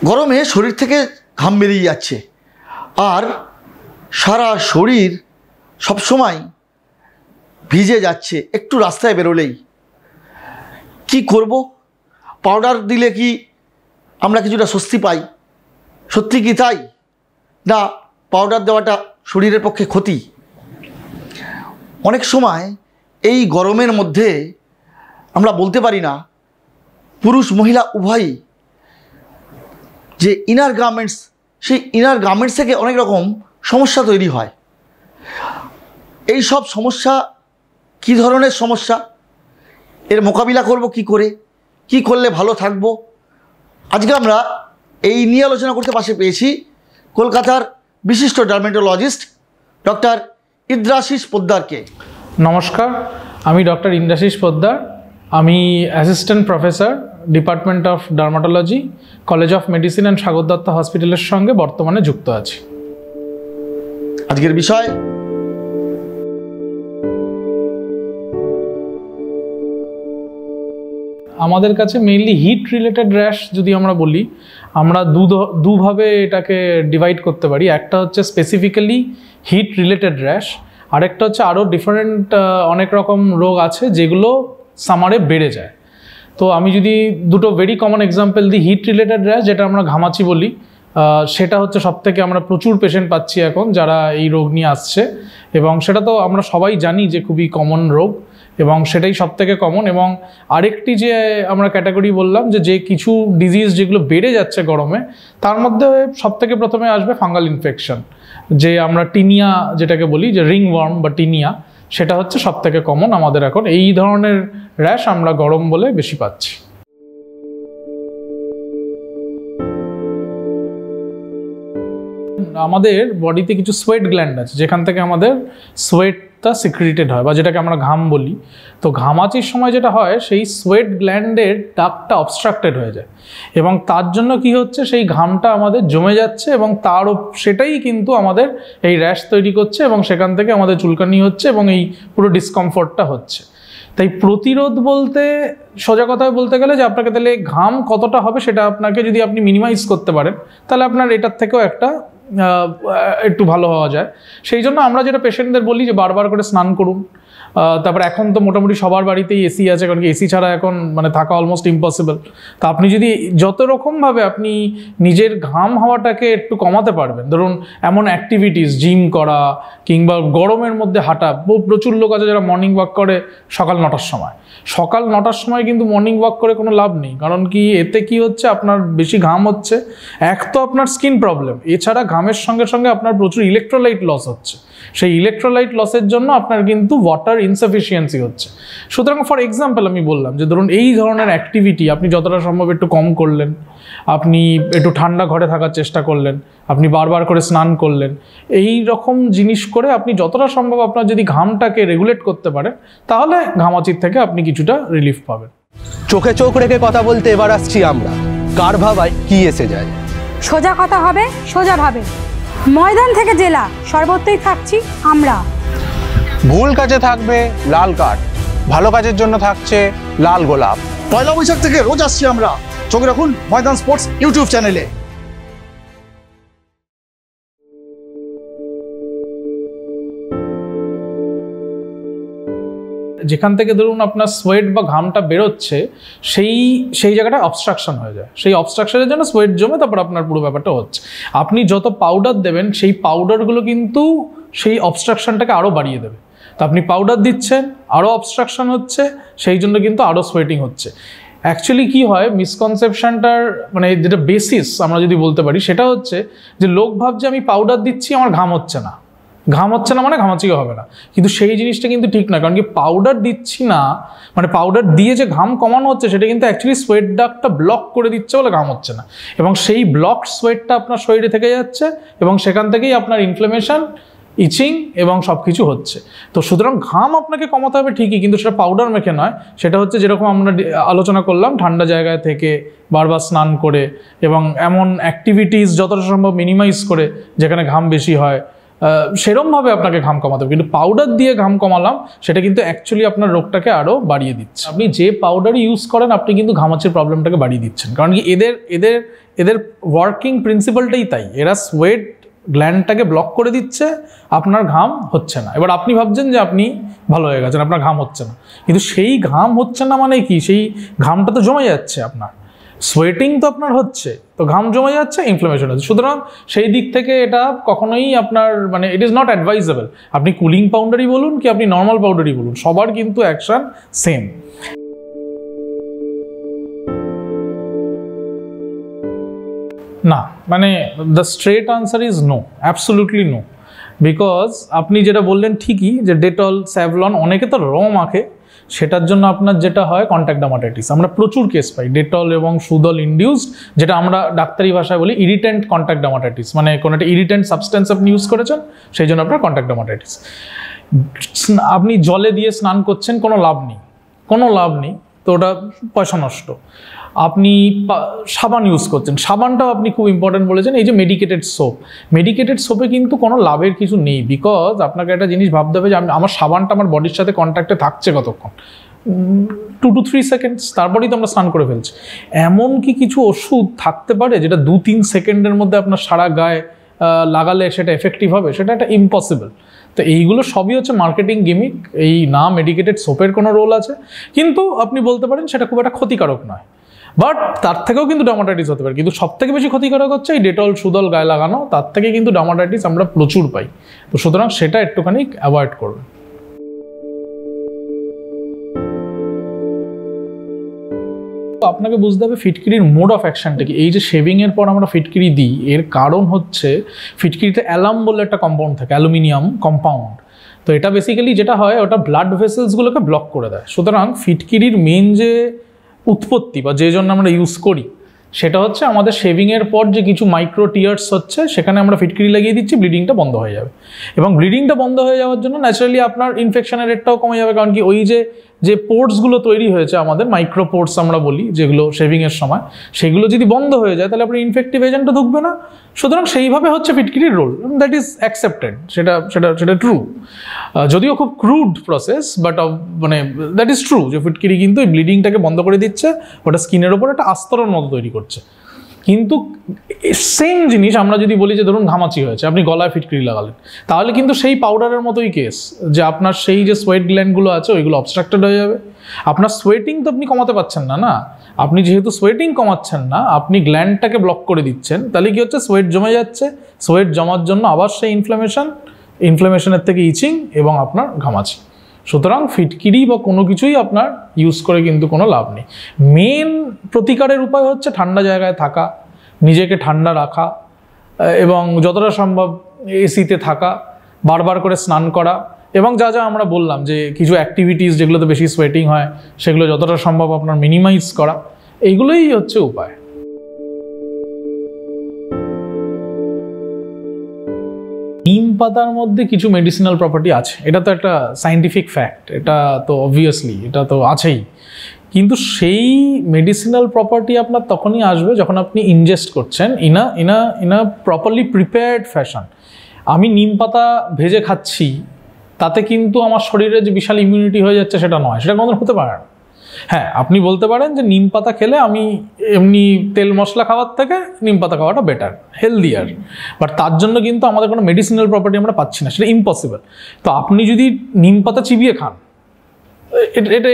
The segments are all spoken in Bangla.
গরমে শরীর থেকে ঘাম বেরিয়ে যাচ্ছে আর সারা শরীর সবসময় ভিজে যাচ্ছে। একটু রাস্তায় বেরোলেই কি করব? পাউডার দিলে কি আমরা কিছুটা স্বস্তি পাই? সত্যি কি তাই, না পাউডার দেওয়াটা শরীরের পক্ষে ক্ষতি? অনেক সময় এই গরমের মধ্যে আমরা বলতে পারি না, পুরুষ মহিলা উভয়ই, যে ইনার গার্মেন্টস, সেই ইনার গার্মেন্টস থেকে অনেক রকম সমস্যা তৈরি হয়। এই সব সমস্যা কী ধরনের সমস্যা, এর মোকাবিলা করব কি করে, কি করলে ভালো থাকবো, আজকে আমরা এই নিয়ে আলোচনা করতে পাশে পেয়েছি কলকাতার বিশিষ্ট ডার্মেটোলজিস্ট ডক্টর ইন্দ্রাশিস পোদ্দারকে। নমস্কার, আমি ডক্টর ইন্দ্রাশিস পোদ্দার। আমি assistant professor, department of dermatology, college of medicine and Sagar Dutta হসপিটালের সঙ্গে বর্তমানে যুক্ত আছি। আজকের বিষয় আমাদের কাছে মেইনলি হিট রিলেটেড র্যাশ যদি আমরা বলি, আমরা দুভাবে এটাকে ডিভাইড করতে পারি। একটা হচ্ছে স্পেসিফিক্যালি হিট রিলেটেড র্যাশ, আরেকটা হচ্ছে আরও ডিফারেন্ট অনেক রকম রোগ আছে যেগুলো সামারে বেড়ে যায়। তো আমি যদি দুটো ভেরি কমন এক্সাম্পল দিই, হিট রিলেটেড র্যাশ যেটা আমরা ঘামাচি বলি, সেটা হচ্ছে সবথেকে আমরা প্রচুর পেশেন্ট পাচ্ছি এখন যারা এই রোগ নিয়ে আসছে, এবং সেটা তো আমরা সবাই জানি যে খুবই কমন রোগ এবং সেটাই সবথেকে কমন। এবং আরেকটি যে আমরা ক্যাটাগরি বললাম যে কিছু ডিজিজ যেগুলো বেড়ে যাচ্ছে গরমে, তার মধ্যে সবথেকে প্রথমে আসবে ফাঙ্গাল ইনফেকশন, যে আমরা টিনিয়া যেটাকে বলি, যে রিংওয়ার্ম বা টিনিয়া, সেটা হচ্ছে সবথেকে কমন আমাদের এখন। এই ধরনের র্যাশ আমরা গরম বলে বেশি পাচ্ছি। আমাদের বডিতে কিছু সোয়েট গ্ল্যান্ড আছে যেখান থেকে আমাদের সোয়েটটা সিক্রিটেড হয় বা যেটাকে আমরা ঘাম বলি। তো ঘামাচির সময় যেটা হয়, সেই সোয়েট গ্ল্যান্ডের ডাকটা অবস্ট্রাক্টেড হয়ে যায় এবং তার জন্য কি হচ্ছে, সেই ঘামটা আমাদের জমে যাচ্ছে এবং সেটাই কিন্তু আমাদের এই র্যাশ তৈরি করছে এবং সেখান থেকে আমাদের চুলকানি হচ্ছে এবং এই পুরো ডিসকমফোর্টটা হচ্ছে। তাই প্রতিরোধ বলতে সোজা কথায় বলতে গেলে যে আপনাকে তাহলে ঘাম কতটা হবে সেটা আপনাকে যদি আপনি মিনিমাইজ করতে পারেন, তাহলে আপনার এটার থেকেও একটু ভালো হওয়া যায়। সেই জন্য আমরা যেটা পেশেন্টদের বলি যে বারবার করে স্নান করুন। তারপর এখন তো মোটামুটি সবার বাড়িতেই এসি আছে, কারণ কি এসি ছাড়া এখন থাকা অলমোস্ট ইম্পসিবল। তা আপনি যদি যত রকমভাবে আপনি নিজের ঘাম হওয়াটাকে একটু কমাতে পারবেন, ধরুন এমন অ্যাক্টিভিটিস, জিম করা কিংবা গরমের মধ্যে হাঁটা। প্রচুর লোক আছে যারা মর্নিং ওয়াক করে সকাল 9টার সময়। সকাল 9টার সময় কিন্তু মর্নিং ওয়াক করে কোনো লাভ নেই, কারণ কি এতে কি হচ্ছে, আপনার বেশি ঘাম হচ্ছে। এক তো আপনার স্কিন প্রবলেম, এছাড়া ঘামের সঙ্গে সঙ্গে আপনার প্রচুর ইলেকট্রোলাইট লস হচ্ছে। সেই ইলেকট্রোলাইট লসের জন্য আপনার কিন্তু ওয়াটার ইনসাফিসিয়েন্সি হচ্ছে। সুতরাং ফর এক্সাম্পল আমি বললাম যে ধরুন এই ধরনের অ্যাক্টিভিটি আপনি যতটা সম্ভব একটু কম করলেন, আপনি একটু ঠান্ডা ঘরে থাকার চেষ্টা করলেন, আপনি বারবার করে স্নান করলেন, এই রকম জিনিস করে আপনি যতটা সম্ভব আপনার যদি ঘামটাকে রেগুলেট করতে পারেন, তাহলে ঘামাচির থেকে আপনি কিছুটা রিলিফ পাবেন। চোখে চোখ রেখে কথা বলতে এবার আসছি আমরা, কার ভাবায় কি এসে যায়। সোজা কথা হবে সোজাভাবে, ময়দান থেকে জেলা সর্বত্রই থাকছি আমরা। ভুল কাজে থাকবে লাল কার্ড, ভালো কাজের জন্য থাকছে লাল গোলাপ। পয়লা বৈশাখ থেকে রোজ আসছি আমরা, চোখ রাখুন ময়দান স্পোর্টস ইউটিউব চ্যানেলে। যেখান থেকে ধরুন আপনার সোয়েট বা ঘামটা বেরোচ্ছে, সেই জায়গাটা অবস্ট্রাকশন হয়ে যায়। সেই অবস্ট্রাকশনের জন্য সোয়েট জমে তারপর আপনার পুরো ব্যাপারটা হচ্ছে। আপনি যত পাউডার দেবেন, সেই পাউডারগুলো কিন্তু সেই অবস্ট্রাকশনটাকে আরও বাড়িয়ে দেবে। তো আপনি পাউডার দিচ্ছেন, আরও অবস্ট্রাকশন হচ্ছে, সেই জন্য কিন্তু আরও সোয়েটিং হচ্ছে। অ্যাকচুয়ালি কি হয়, মিসকনসেপশনটার যেটা বেসিস আমরা যদি বলতে পারি, সেটা হচ্ছে যে লোক ভাবছে আমি পাউডার দিচ্ছি, আমার ঘাম হচ্ছে না মানে ঘামাচিও হবে না। কিন্তু সেই জিনিসটা কিন্তু ঠিক না, কারণ কি পাউডার দিচ্ছি না পাউডার দিয়ে যে ঘাম কমানো হচ্ছে, সেটা কিন্তু অ্যাকচুয়ালি সোয়েট ডাকটা ব্লক করে দিচ্ছে বলে ঘাম হচ্ছে না, এবং সেই ব্লক সোয়েটটা আপনার শরীরে থেকে যাচ্ছে এবং সেখান থেকেই আপনার ইনফ্লামেশন, ইচিং এবং সব কিছু হচ্ছে। তো সুতরাং ঘাম আপনাকে কমাতে হবে ঠিকই, কিন্তু সেটা পাউডার মেখে নয়। সেটা হচ্ছে যেরকম আমরা আলোচনা করলাম, ঠান্ডা জায়গায় থেকে বারবার স্নান করে এবং এমন অ্যাক্টিভিটিস যতটা সম্ভব মিনিমাইজ করে যেখানে ঘাম বেশি হয়, সেরমভাবে আপনাকে ঘাম কমাতে হবে। কিন্তু পাউডার দিয়ে ঘাম কমালাম সেটা কিন্তু অ্যাকচুয়ালি আপনার রোগটাকে আরও বাড়িয়ে দিচ্ছে। আপনি যে পাউডারই ইউজ করেন আপনি কিন্তু ঘামাচির প্রবলেমটাকে বাড়িয়ে দিচ্ছেন, কারণ কি এদের ওয়ার্কিং প্রিন্সিপালটাই তাই। এরা সোয়েট গ্ল্যান্ডটাকে ব্লক করে দিচ্ছে, আপনার ঘাম হচ্ছে না। এবার আপনি ভাবছেন যে আপনি ভালো হয়ে গেছেন, আপনার ঘাম হচ্ছে না, কিন্তু সেই ঘাম হচ্ছে না মানে কি, সেই ঘামটা তো জমে যাচ্ছে, আপনার সোয়েটিং তো আপনার হচ্ছে, তো ঘাম জমে যাচ্ছে, ইনফ্লামেশন হচ্ছে। সুতরাং সেই দিক থেকে এটা কখনোই আপনার মানে ইট ইজ নট অ্যাডভাইজেবল। আপনি কুলিং পাউডারই বলুন কি আপনি নর্মাল পাউডারই বলুন, সবার কিন্তু অ্যাকশন সেম। না, মানে the straight answer is no, absolutely no. Because আপনি যেটা বললেন ঠিকই, যে ডেটল, স্যাভলন, অনেকে তো র মাখে, সেটার জন্য আপনার যেটা হয় কন্ট্যাক্ট ডার্মাটাইটিস। আমরা প্রচুর কেস পাই ডেটল এবং সুদল ইনডিউসড, যেটা আমরা ডাক্তারি ভাষায় বলি ইরিটেন্ট কন্ট্যাক্ট ডার্মাটাইটিস, মানে কোনো একটা ইরিটেন্ট সাবস্টেন্স আপনি ইউজ করেছেন সেই জন্য আপনার কন্ট্যাক্ট ডার্মাটাইটিস। আপনি জলে দিয়ে স্নান করছেন, কোনো লাভ নেই, কোনো লাভ নেই, তো ওটা পয়সা নষ্ট। আপনি সাবান ইউজ করছেন, সাবানটাও আপনি খুব ইম্পর্টেন্ট বলেছেন, এই যে মেডিকেটেড সোপ, মেডিকেটেড সোপে কিন্তু কোনো লাভের কিছু নেই। বিকজ আপনাকে একটা জিনিস ভাবতে হবে যে আমার সাবানটা আমার বডির সাথে কন্ট্যাক্টে থাকছে কতক্ষণ, 2 to 3 সেকেন্ডস, তারপরেই তো আমরা স্নান করে ফেলছি। এমন কি কিছু ওষুধ থাকতে পারে যেটা 2-3 সেকেন্ডের মধ্যে আপনার সারা গায়ে লাগালে সেটা এফেক্টিভ হবে? সেটা একটা ইম্পসিবল। তো এইগুলো সবই হচ্ছে মার্কেটিং গিমিক। এই না মেডিকেটেড সোপের কোনো রোল আছে, কিন্তু আপনি বলতে পারেন সেটা খুব একটা ক্ষতিকারক নয়, বাট তার থেকেও কিন্তু ডার্মাটাইটিস হতে পারে। কিন্তু সব থেকে বেশি ক্ষতিকারক হচ্ছে এই ডেটল, সুদল গায়ে লাগানো, তার থেকে কিন্তু ডার্মাটাইটিস আমরা প্রচুর পাই। তো সুতরাং সেটা একটুখানি অ্যাভয়েড করবেন। আপনাকে বুঝতে হবে ফিটকিরির মোড অফ অ্যাকশনটা কি। এই যে শেভিংয়ের পর আমরা ফিটকিরি দিই, এর কারণ হচ্ছে ফিটকিরিতে অ্যালাম বলে একটা কম্পাউন্ড থাকে, অ্যালুমিনিয়াম কম্পাউন্ড। তো এটা বেসিক্যালি যেটা হয় ওটা ব্লাড ভেসেলসগুলোকে ব্লক করে দেয়। সুতরাং ফিটকিরির মেন যে উৎপত্তি বা যে জন্য আমরা ইউজ করি সেটা হচ্ছে আমাদের শেভিংয়ের পর যে কিছু মাইক্রো টিয়ার্স হচ্ছে, সেখানে আমরা ফিটকিরি লাগিয়ে দিচ্ছি, ব্লিডিংটা বন্ধ হয়ে যাবে। এবং ব্লিডিংটা বন্ধ হয়ে যাওয়ার জন্য ন্যাচারালি আপনার ইনফেকশনের রেটটাও কমে যাবে, কারণ কি ওই যে পোর্টসগুলো তৈরি হয়েছে আমাদের, মাইক্রো পোর্টস আমরা বলি যেগুলো শেভিংয়ের সময়, সেগুলো যদি বন্ধ হয়ে যায় তাহলে আপনার ইনফেক্টিভ এজেন্টও ঢুকবে না। সুতরাং সেইভাবে হচ্ছে ফিটকিরির রোল, দ্যাট ইজ অ্যাকসেপ্টেড, সেটা ট্রু, যদিও খুব ক্রুড প্রসেস, বাট মানে দ্যাট ইজ ট্রু যে ফিটকিরি কিন্তু এই ব্লিডিংটাকে বন্ধ করে দিচ্ছে, ওটা স্কিনের ওপর একটা আস্তরণ মতো তৈরি করছে। কিন্তু সেম জিনিস আমরা যদি বলি যে ধরুন ঘামাচি হয়েছে, আপনি গলায় ফিটকিরি লাগালেন, তাহলে কিন্তু সেই পাউডারের মতোই কেস, যে আপনার সেই যে সোয়েট গ্ল্যান্ডগুলো আছে ওইগুলো অবস্ট্রাক্টেড হয়ে যাবে। আপনার সোয়েটিং তো আপনি কমাতে পারছেন না, না, আপনি যেহেতু সোয়েটিং কমাচ্ছেন না, আপনি গ্ল্যান্ডটাকে ব্লক করে দিচ্ছেন, তাহলে কি হচ্ছে সোয়েট জমে যাচ্ছে, সোয়েট জমার জন্য আবার সেই ইনফ্লামেশনের থেকে ইচিং এবং আপনার ঘামাচি। সুতরাং ফিটকিরি বা কোনো কিছুই আপনার ইউজ করে কিন্তু কোনো লাভ নেই। মেন প্রতিকারের উপায় হচ্ছে ঠান্ডা জায়গায় থাকা, নিজেকে ঠান্ডা রাখা, এবং যতটা সম্ভব এসিতে থাকা, বারবার করে স্নান করা, এবং যা আমরা বললাম যে কিছু অ্যাক্টিভিটিস যেগুলোতে বেশি সোয়েটিং হয় সেগুলো যতটা সম্ভব আপনার মিনিমাইজ করা, এইগুলোই হচ্ছে উপায়। নিম পাতার মধ্যে কিছু মেডিসিনাল প্রপার্টি আছে, এটা তো একটা সায়েন্টিফিক ফ্যাক্ট, এটা তো অবভিয়াসলি এটা তো আছেই। কিন্তু সেই মেডিসিনাল প্রপার্টি আপনার তখনই আসবে যখন আপনি ইনজেস্ট করছেন in a properly prepared fashion. আমি নিম পাতা ভেজে খাচ্ছি, তাতে কিন্তু আমার শরীরে যে বিশাল ইমিউনিটি হয়ে যাচ্ছে সেটা নয়, সেটা কোনোদিন হতে পারে না। হ্যাঁ, আপনি বলতে পারেন যে নিম পাতা খেলে আমি এমনি তেল মশলা খাওয়ার থেকে নিম পাতা খাওয়াটা বেটার, হেলদিয়ার, বাট তার জন্য কিন্তু আমাদের কোনো মেডিসিনাল প্রপার্টি আমরা পাচ্ছি না, সেটা ইম্পসিবল। তো আপনি যদি নিম পাতা চিবিয়ে খান,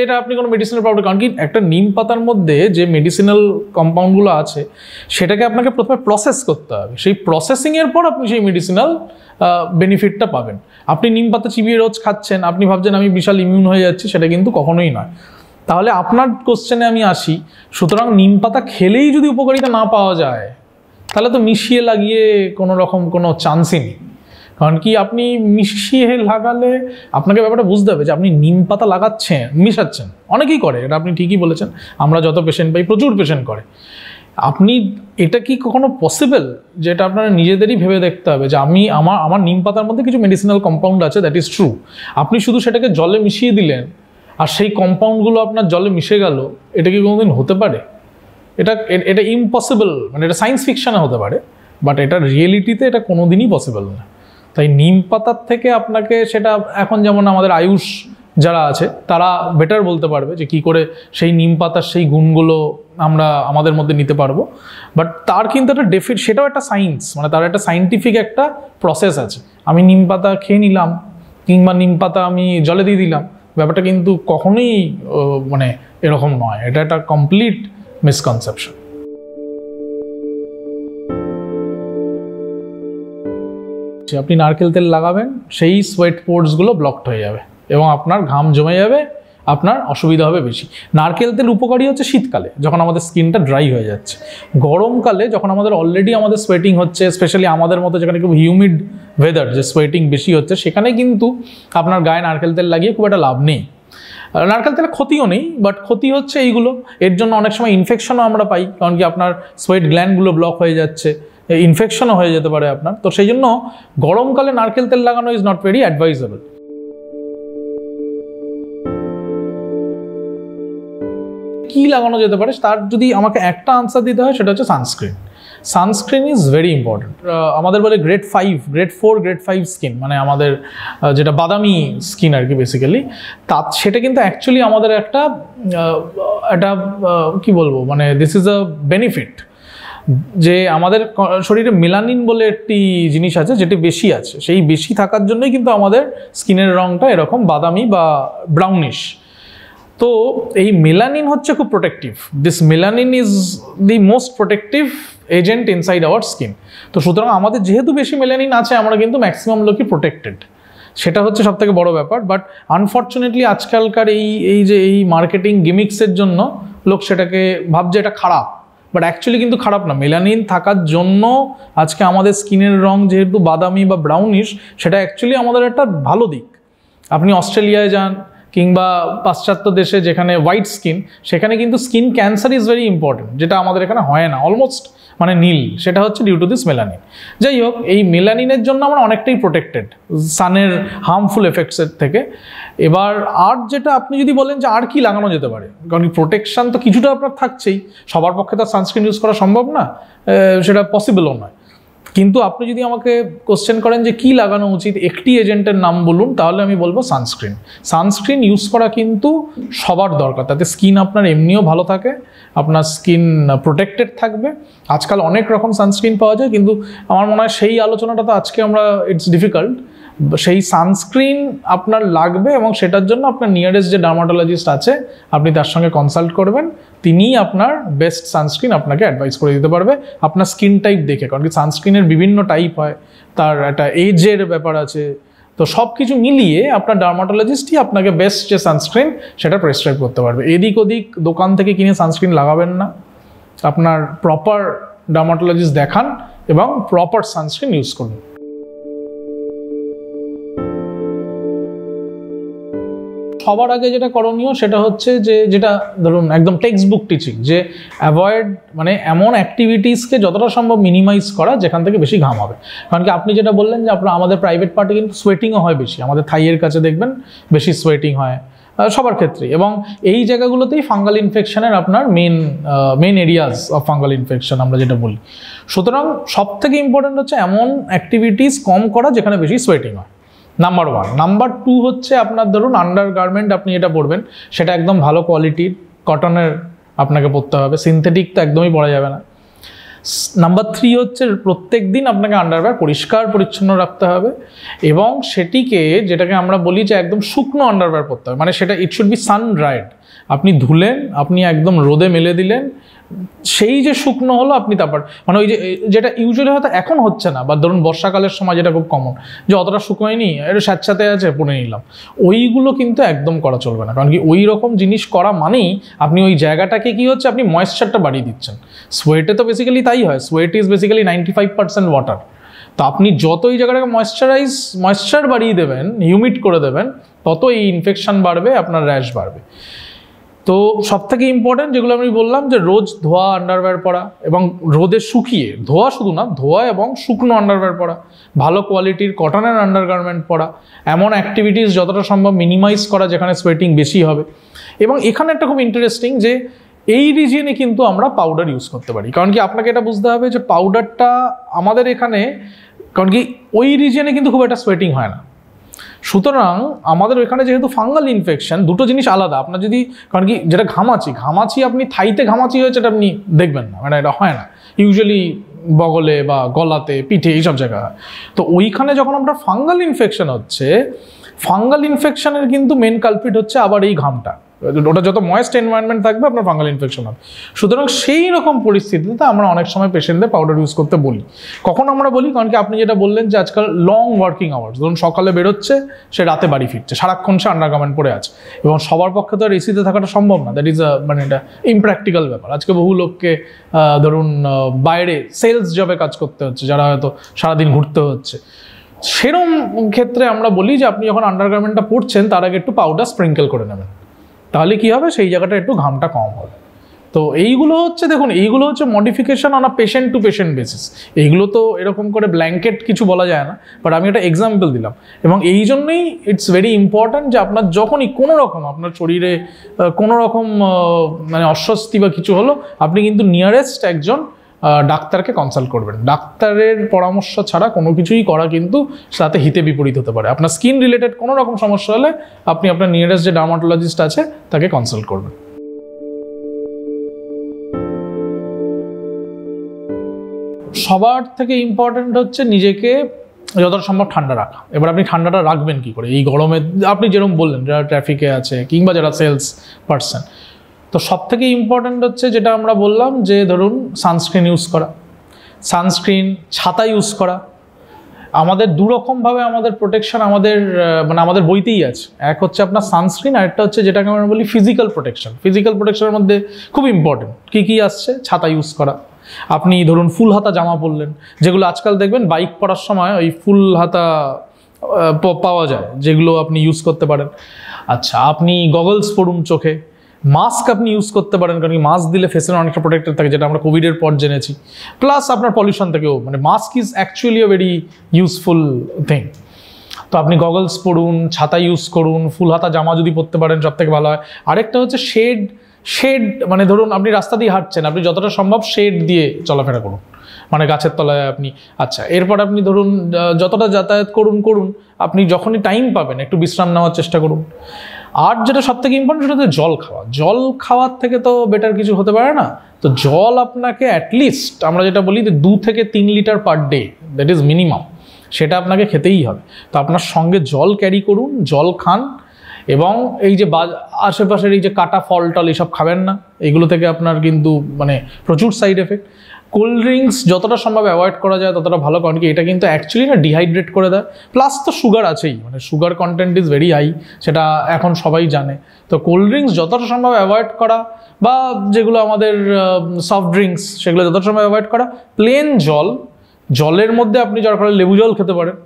এটা আপনি কোনো মেডিসিনাল প্রপার্টি, কারণ কি একটা নিম পাতার মধ্যে যে মেডিসিনাল কম্পাউন্ডগুলো আছে সেটাকে আপনাকে প্রথমে প্রসেস করতে হবে, সেই প্রসেসিংয়ের পর আপনি সেই মেডিসিনাল বেনিফিটটা পাবেন। আপনি নিম পাতা চিবিয়ে রোজ খাচ্ছেন, আপনি ভাবছেন আমি বিশাল ইমিউন হয়ে যাচ্ছি, সেটা কিন্তু কখনোই নয়। তাহলে আপনার কোশ্চেনে আমি আসি, সুতরাং নিম পাতা খেলেই যদি উপকারিতা না পাওয়া যায় তাহলে তো মিশিয়ে লাগিয়ে কোনো রকম কোনো চান্সই নেই। কারণ কি আপনি মিশিয়ে লাগালে আপনাকে ব্যাপারটা বুঝতে হবে যে আপনি নিম পাতা লাগাচ্ছেন, মিশাচ্ছেন, অনেকেই করে এটা, আপনি ঠিকই বলেছেন, আমরা যত পেশেন্ট পাই প্রচুর পেশেন্ট করে। আপনি এটা কি কখনো পসিবল, যেটা আপনারা নিজেদেরই ভেবে দেখতে হবে যে আমার নিম পাতার মধ্যে কিছু মেডিসিনাল কম্পাউন্ড আছে, দ্যাট ইজ ট্রু। আপনি শুধু সেটাকে জলে মিশিয়ে দিলেন আর সেই কম্পাউন্ডগুলো আপনার জলে মিশে গেল, এটা কি কোনোদিন হতে পারে? এটা ইম্পসিবল, মানে এটা সায়েন্স ফিকশনে হতে পারে, বাট এটা রিয়েলিটিতে এটা কোনোদিনই পসিবল না। তাই নিম পাতার থেকে আপনাকে সেটা এখন যেমন আমাদের আয়ুষ যারা আছে তারা বেটার বলতে পারবে যে কী করে সেই নিম পাতার সেই গুণগুলো আমরা আমাদের মধ্যে নিতে পারবো। বাট তার কিন্তু একটা সেটাও একটা সায়েন্স, মানে তার একটা সায়েন্টিফিক একটা প্রসেস আছে। আমি নিম পাতা খেয়ে নিলাম কিংবা নিম পাতা আমি জলে দিয়ে দিলাম, ব্যাপারটা কিন্তু কখনোই মানে এরকম নয়। এটা একটা কমপ্লিট মিসকনসেপশন। আপনি নারকেল তেল লাগাবেন, সেই সোয়েট পোর্সগুলো ব্লকড হয়ে যাবে এবং আপনার ঘাম জমে যাবে, আপনার অসুবিধা হবে বেশি। নারকেল তেল উপকারী হচ্ছে শীতকালে যখন আমাদের স্কিনটা ড্রাই হয়ে যাচ্ছে। গরমকালে যখন আমাদের অলরেডি আমাদের সোয়েটিং হচ্ছে, স্পেশালি আমাদের মতো যেখানে খুব হিউমিড ওয়েদার, যে সোয়েটিং বেশি হচ্ছে, সেখানে কিন্তু আপনার গায়ে নারকেল তেল লাগিয়ে খুব একটা লাভ নেই। নারকেল তেলে ক্ষতিও নেই, বাট ক্ষতি হচ্ছে এইগুলো। এর জন্য অনেক সময় ইনফেকশনও আমরা পাই, কারণ কি আপনার সোয়েট গ্ল্যান্ডগুলো ব্লক হয়ে যাচ্ছে, ইনফেকশনও হয়ে যেতে পারে আপনার। তো সেই জন্য গরমকালে নারকেল তেল লাগানো ইজ নট ভেরি অ্যাডভাইজেবল। কি লাগানো যেতে পারে তার যদি আমাকে একটা আনসার দিতে হয়, সেটা হচ্ছে sunscreen. Sunscreen is very important. আমাদের বলে গ্রেড 5, গ্রেড 4, গ্রেড 5 স্কিন, মানে আমাদের যেটা বাদামি স্কিন আর কি বেসিক্যালি, সেটা কিন্তু অ্যাকচুয়ালি আমাদের একটা কি বলবো, মানে দিস ইজ আ বেনিফিট যে আমাদের শরীরে মেলানিন বলে একটি জিনিস আছে যেটি বেশি আছে, সেই বেশি থাকার জন্যই কিন্তু আমাদের স্কিনের রঙটা এরকম বাদামি বা ব্রাউনিশ। তো এই মেলানিন হচ্ছে খুব protective. This melanin is the most protective agent inside our skin. তো সুতরাং আমাদের যেহেতু বেশি মেলানিন আছে, আমরা কিন্তু ম্যাক্সিমাম লোকই প্রোটেক্টেড, সেটা হচ্ছে সব থেকে বড় ব্যাপার। বাট আনফর্চুনেটলি আজকালকার এই মার্কেটিং গিমিক্সের জন্য লোক সেটাকে ভাবছে এটা খারাপ, বাট অ্যাকচুয়ালি কিন্তু খারাপ না। মেলানিন থাকার জন্য আজকে আমাদের স্কিনের রং যেহেতু বাদামি বা ব্রাউনিশ, সেটা অ্যাকচুয়ালি আমাদের একটা ভালো দিক। আপনি অস্ট্রেলিয়ায় যান কিংবা পাশ্চাত্য দেশে যেখানে হোয়াইট স্কিন, সেখানে কিন্তু skin cancer is very important, যেটা আমাদের এখানে হয় না, অলমোস্ট মানে নীল। সেটা হচ্ছে ডিউ টু দিস মেলানিন। যাই হোক, এই মেলানিনের জন্য আমরা অনেকটাই প্রোটেক্টেড সানের হার্মফুল এফেক্টসের থেকে। এবার আর যেটা আপনি যদি বলেন যে আর কি লাগানো যেতে পারে, কারণ প্রোটেকশন তো কিছুটা আপনার থাকছেই, সবার পক্ষে তো সানস্ক্রিন ইউজ করা সম্ভব না, সেটা পসিবলও নয়। কিন্তু আপনি যদি আমাকে কোশ্চেন করেন যে কি লাগানো উচিত, একটি এজেন্টের নাম বলুন, তাহলে আমি বলবো সানস্ক্রিন। সানস্ক্রিন ইউজ করা কিন্তু সবার দরকার, তাতে স্কিন আপনার এমনিও ভালো থাকে, আপনার স্কিন প্রোটেক্টেড থাকবে। আজকাল অনেক রকম সানস্ক্রিন পাওয়া যায়, কিন্তু আমার মনে হয় সেই আলোচনাটা তো আজকে আমরা ইটস ডিফিকাল্ট। সেই সানস্ক্রিন আপনার লাগবে এবং সেটার জন্য আপনার নিয়ারেস্ট যে ডার্মাটোলজিস্ট আছে আপনি তার সঙ্গে কনসাল্ট করবেন, তিনিই আপনার বেস্ট সানস্ক্রিন আপনাকে অ্যাডভাইস করে দিতে পারবে আপনার স্কিন টাইপ দেখে। কারণ কি সানস্ক্রিনের বিভিন্ন টাইপ হয়, তার একটা এজের ব্যাপার আছে, তো সব কিছু মিলিয়ে আপনার ডার্মাটোলজিস্টই আপনাকে বেস্ট যে সানস্ক্রিন সেটা প্রেসক্রাইব করতে পারবে। এদিক ওদিক দোকান থেকে কিনে সানস্ক্রিন লাগাবেন না, আপনার প্রপার ডার্মাটোলজিস্ট দেখান এবং প্রপার সানস্ক্রিন ইউজ করুন। সবার আগে যেটা করণীয় সেটা হচ্ছে যে যেটা ধরুন একদম টেক্সট বুক টিচিং, যে অ্যাভয়েড মানে এমন অ্যাক্টিভিটিসকে যতটা সম্ভব মিনিমাইজ করা যেখান থেকে বেশি ঘাম হবে। কারণ কি আপনি যেটা বললেন যে আমাদের প্রাইভেট পার্টে কিন্তু সোয়েটিংও হয় বেশি, আমাদের থাইয়ের কাছে দেখবেন বেশি সোয়েটিং হয় সবার ক্ষেত্রে, এবং এই জায়গাগুলোতেই ফাঙ্গাল ইনফেকশনের আপনার main areas of fungal infection আমরা যেটা বলি। সুতরাং সব থেকে ইম্পর্টেন্ট হচ্ছে এমন অ্যাক্টিভিটিস কম করা যেখানে বেশি সোয়েটিং হয়, নাম্বার 1। নাম্বার 2 হচ্ছে আপনার ধরুন আন্ডার গার্মেন্ট আপনি এটা পরবেন, সেটা একদম ভালো কোয়ালিটির কটনের আপনাকে পরতে হবে, সিনথেটিক তো একদমই পরা যাবে না। নাম্বার 3 হচ্ছে প্রত্যেক দিন আপনাকে আন্ডারওয়্যার পরিষ্কার পরিচ্ছন্ন রাখতে হবে এবং সেটিকে যেটাকে আমরা বলি যে একদম শুকনো আন্ডারওয়্যার পরতে হবে, মানে সেটা it should be sun dried. আপনি ধুলেন, আপনি একদম রোদে মেলে দিলেন, সেই যে শুকনো হলো আপনি তারপর মানে ওই যে যেটা ইউজুয়ালি হয়তো এখন হচ্ছে না, বা ধরুন বর্ষাকালের সময় যেটা খুব কমন যে অতটা শুকোয়নি একটু স্যাঁতস্যাঁতে আছে পরে নিলাম, ওইগুলো কিন্তু একদম করা চলবে না। কারণ কি ওই রকম জিনিস করা মানেই আপনি ওই জায়গাটাকে কি হচ্ছে আপনি ময়েশ্চারটা বাড়িয়ে দিচ্ছেন। সোয়েটে তো বেসিক্যালি তাই হয়, সোয়েট ইজ বেসিক্যালি 95% ওয়াটার। তো আপনি যত এই জায়গাটাকে ময়েশ্চার বাড়িয়ে দেবেন, হিউমিড করে দেবেন, তত এই ইনফেকশন বাড়বে, আপনার র্যাশ বাড়বে। তো সব থেকে ইম্পর্টেন্ট যেগুলো আমি বললাম যে রোজ ধোয়া আন্ডারওয়্যার পরা এবং রোদে শুকিয়ে, ধোয়া শুধু না, ধোয়া এবং শুকনো আন্ডারওয়্যার পরা, ভালো কোয়ালিটির কটনের আন্ডারগার্মেন্ট পরা, এমন অ্যাক্টিভিটিস যতটা সম্ভব মিনিমাইজ করা যেখানে সোয়েটিং বেশি হবে। এবং এখানে একটা খুব ইন্টারেস্টিং যে এই রিজিয়নে কিন্তু আমরা পাউডার ইউজ করতে পারি। কারণ কি আপনাকে এটা বুঝতে হবে যে পাউডারটা আমাদের এখানে কারণ কি ওই রিজনে কিন্তু খুব একটা সোয়েটিং হয় না। সুতরাং আমাদের ওইখানে যেহেতু ফাঙ্গাল ইনফেকশন, দুটো জিনিস আলাদা। আপনার যদি, কারণ কি যেটা ঘামাচি আপনি থাইতে ঘামাচি হয়েছে এটা আপনি দেখবেন না, মানে এটা হয় না ইউজুয়ালি বগলে বা গলাতে, পিঠে, এইসব জায়গায় হয়। তো ওইখানে যখন আমরা ফাঙ্গাল ইনফেকশন হচ্ছে, ফাঙ্গাল ইনফেকশনের কিন্তু মেন কালপ্রিট হচ্ছে আবার এই ঘামটা। ওটা যত ময়েস্ট এনভায়রনমেন্ট থাকবে আপনার ফাঙ্গাল ইনফেকশন হবে। সুতরাং সেই রকম পরিস্থিতিতে আমরা অনেক সময় পেশেন্টদের পাউডার ইউজ করতে বলি। কখন আমরা বলি, কারণ কি আপনি যেটা বললেন যে আজকাল লং ওয়ার্কিং আওয়ার্স, ধরুন সকালে বেরোচ্ছে, সে রাতে বাড়ি ফিরছে, সারাক্ষণ সে আন্ডারগার্মেন্ট পরে আছে, এবং সবার পক্ষে তো আর এসিতে থাকাটা সম্ভব না। দ্যাট ইজ মানে এটা ইমপ্র্যাকটিক্যাল ব্যাপার। আজকে বহু লোককে ধরুন বাইরে সেলস জবে কাজ করতে হচ্ছে, যারা হয়তো সারাদিন ঘুরতে হচ্ছে। সেরকম ক্ষেত্রে আমরা বলি যে আপনি যখন আন্ডারগার্মেন্টটা পরছেন তার আগে একটু পাউডার স্প্রিঙ্কেল করে নেবেন, তাহলে কি হবে, সেই জায়গাটা একটু ঘামটা কম হবে। তো এইগুলো হচ্ছে, দেখুন এইগুলো হচ্ছে modification on a patient to patient basis. এইগুলো তো এরকম করে ব্ল্যাঙ্কেট কিছু বলা যায় না, বাট আমি একটা এক্সাম্পল দিলাম। এবং এই জন্যই ইটস ভেরি ইম্পর্ট্যান্ট যে আপনার যখনই কোনো রকম আপনার শরীরে কোনো রকম মানে অস্বস্তি বা কিছু হলো, আপনি কিন্তু নিয়ারেস্ট একজন ডাক্তারকে কনসাল্ট করবেন। ডাক্তারের পরামর্শ ছাড়া কোনো কিছুই করা কিন্তু সাথে হিতে বিপরীত হতে পারে। আপনার স্কিন রিলেটেড কোনো রকম সমস্যা হলে আপনি আপনার নিয়ারেস্ট যে ডার্মাটোলজিস্ট আছে তাকে কনসাল্ট করবেন। সবার থেকে ইম্পর্টেন্ট হচ্ছে নিজেকে যতটা সম্ভব ঠান্ডা রাখা। এবার আপনি ঠান্ডাটা রাখবেন কি করে এই গরমে? আপনি যেরকম বললেন, যারা ট্রাফিকে আছে কিংবা যারা সেলস পার্সন, তো সব থেকে ইম্পর্ট্যান্ট হচ্ছে যেটা আমরা বললাম যে ধরুন সানস্ক্রিন ইউজ করা, সানস্ক্রিন, ছাতা ইউজ করা। আমাদের দুরকমভাবে আমাদের প্রোটেকশন আমাদের বইতেই আছে। এক হচ্ছে আপনার সানস্ক্রিন, আর একটা হচ্ছে যেটাকে আমরা বলি ফিজিক্যাল প্রোটেকশন। ফিজিক্যাল প্রোটেকশনের মধ্যে খুব ইম্পর্টেন্ট কী আসছে, ছাতা ইউজ করা। আপনি ধরুন ফুল হাতা জামা পরলেন, যেগুলো আজকাল দেখবেন বাইক পরার সময় ওই ফুল হাতা পাওয়া যায়, যেগুলো আপনি ইউজ করতে পারেন। আচ্ছা, আপনি গগলস পরুন চোখে। মাস্ক আপনি ইউজ করতে পারেন, কারণ কি মাস্ক দিলে ফেসের অনেকটা প্রোটেক্টেড থাকে, যেটা আমরা কোভিডের পর জেনেছি। প্লাস আপনার পলিউশন থেকেও, মানে mask is actually a very useful thing. তো আপনি গগলস পরুন, ছাতা ইউজ করুন, ফুল হাতা জামা যদি পরতে পারেন সব থেকে ভালো হয়। আরেকটা হচ্ছে শেড, মানে ধরুন আপনি রাস্তা দিয়ে হাঁটছেন, আপনি যতটা সম্ভব শেড দিয়ে চলাফেরা করুন, মানে গাছের তলায় আপনি। আচ্ছা, এরপর আপনি ধরুন যতটা যাতায়াত করুন, আপনি যখনই টাইম পাবেন একটু বিশ্রাম নেওয়ার চেষ্টা করুন। আর যেটা সব থেকে ইম্পর্টেন্ট সেটা হচ্ছে জল খাওয়া। জল খাওয়ার থেকে তো বেটার কিছু হতে পারে না। তো জল আপনাকে অ্যাটলিস্ট আমরা যেটা বলি যে 2 থেকে 3 litre per day, that is minimum, সেটা আপনাকে খেতেই হবে। তো আপনার সঙ্গে জল ক্যারি করুন, জল খান। এবং এই যে আশেপাশের এই যে কাটা ফল টল এইসব খাবেন না, এগুলো থেকে আপনার কিন্তু মানে প্রচুর সাইড এফেক্ট। কোল্ড ড্রিঙ্কস যতটা সম্ভব অ্যাভয়েড করা যায় ততটা ভালো, কারণ কি এটা কিন্তু অ্যাকচুয়ালি না ডিহাইড্রেট করে দেয়। প্লাস তো সুগার আছেই, মানে sugar content is very high, সেটা এখন সবাই জানে। তো কোল্ড ড্রিঙ্কস যতটা সম্ভব অ্যাভয়েড করা, বা যেগুলো আমাদের সফট ড্রিঙ্কস সেগুলো যতটা সম্ভব অ্যাভয়েড করা। প্লেন জলের মধ্যে আপনি যার ফলে লেবু জল খেতে পারেন,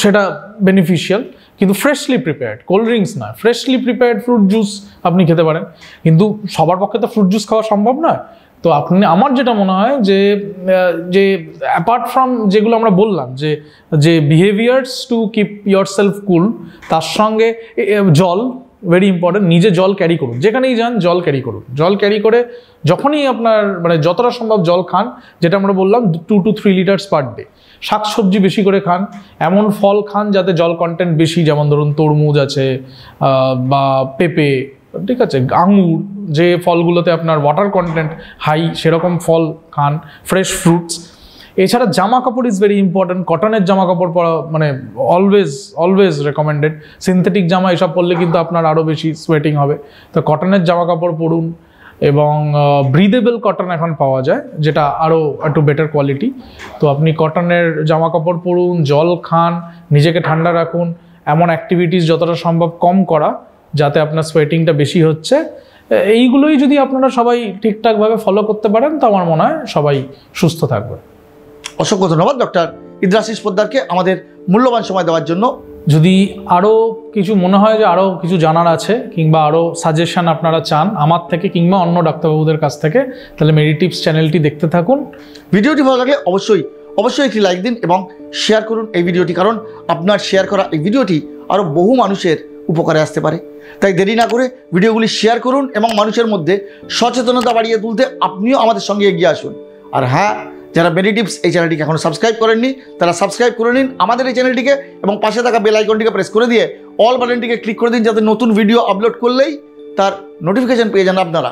সেটা বেনিফিশিয়াল, কিন্তু ফ্রেশলি প্রিপেয়ার্ড। কোল্ড ড্রিঙ্কস না, ফ্রেশলি প্রিপেয়ার্ড ফ্রুট জুস আপনি খেতে পারেন, কিন্তু সবার পক্ষে তো ফ্রুট জুস খাওয়া সম্ভব নয়। তো আমার যেটা মনে হয় যে অ্যাপার্ট ফ্রম যেগুলো আমরা বললাম যে behaviours to keep yourself cool, তার সঙ্গে জল ভেরি ইম্পর্টেন্ট। নিজে জল ক্যারি করুন, যেখানেই যান জল ক্যারি করুন। জল ক্যারি করে যখনই আপনার মানে যতটা সম্ভব জল খান, যেটা আমরা বললাম 2 to 3 লিটার্স পার ডে। শাকসবজি বেশি করে খান, এমন ফল খান যাতে জল কন্টেন্ট বেশি, যেমন ধরুন তরমুজ আছে বা পেঁপে, ঠিক আছে, আঙুর, যে ফলগুলোতে আপনার ওয়াটার কন্টেন্ট হাই সেরকম ফল খান, ফ্রেশ ফ্রুটস। এছাড়া জামা কাপড় ইজ ভেরি ইম্পর্টেন্ট। কটনের জামা কাপড় পরা মানে অলওয়েজ রেকমেন্ডেড। সিনথেটিক জামা এসব পরলে কিন্তু আপনার আরও বেশি সোয়েটিং হবে। তো কটনের জামা কাপড় পরুন, এবং ব্রিদেবল কটন এখন পাওয়া যায়, যেটা আরও একটু বেটার কোয়ালিটি। তো আপনি কটনের জামা কাপড় পরুন, জল খান, নিজেকে ঠান্ডা রাখুন। এমন অ্যাক্টিভিটিস যতটা সম্ভব কম করা যাতে আপনার সোয়েটিংটা বেশি হচ্ছে। এইগুলোই যদি আপনারা সবাই ঠিকঠাকভাবে ফলো করতে পারেন, তো আমার মনে হয় সবাই সুস্থ থাকবে। অসংখ্য ধন্যবাদ ডক্টর ইদ্রাশিস পোদ্দারকে আমাদের মূল্যবান সময় দেওয়ার জন্য। যদি আরও কিছু মনে হয় যে আরও কিছু জানার আছে, কিংবা আরও সাজেশন আপনারা চান আমার থেকে কিংবা অন্য ডাক্তারবাবুদের কাছ থেকে, তাহলে মেডিটিপস চ্যানেলটি দেখতে থাকুন। ভিডিওটি ভালো লাগলে অবশ্যই একটি লাইক দিন এবং শেয়ার করুন এই ভিডিওটি, কারণ আপনার শেয়ার করা এই ভিডিওটি আরও বহু মানুষের উপকারে আসতে পারে। তাই দেরি না করে ভিডিওগুলি শেয়ার করুন এবং মানুষের মধ্যে সচেতনতা বাড়িয়ে তুলতে আপনিও আমাদের সঙ্গে এগিয়ে আসুন। আর হ্যাঁ, যারা মেডি টিপস এই চ্যানেলটিকে এখনও সাবস্ক্রাইব করেননি তারা সাবস্ক্রাইব করে নিন আমাদের এই চ্যানেলটিকে, এবং পাশে থাকা বেল আইকনটিকে প্রেস করে দিয়ে অল বাটনটিকে ক্লিক করে দিন, যাতে নতুন ভিডিও আপলোড করলেই তার নোটিফিকেশান পেয়ে যান আপনারা।